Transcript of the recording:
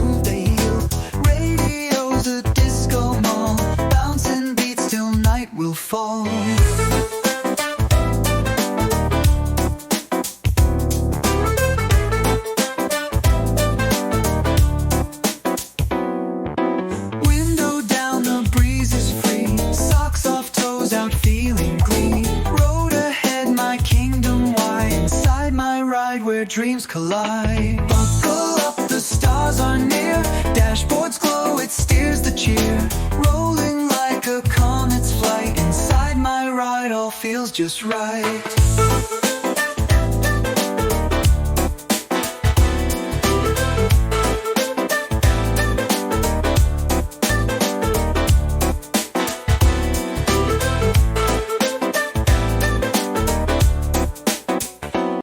move the heel. Radio's a disco mall, bouncing beats till night will fall. Window down, the breeze is free. Socks off, toes out, feeling clean. Road ahead, my kingdom wide. Inside my ride where dreams collide. Buckle up, the stars are near. Dashboards glow, it steers the cheer. Rolling like a comet's flight. Inside my ride, all feels just right.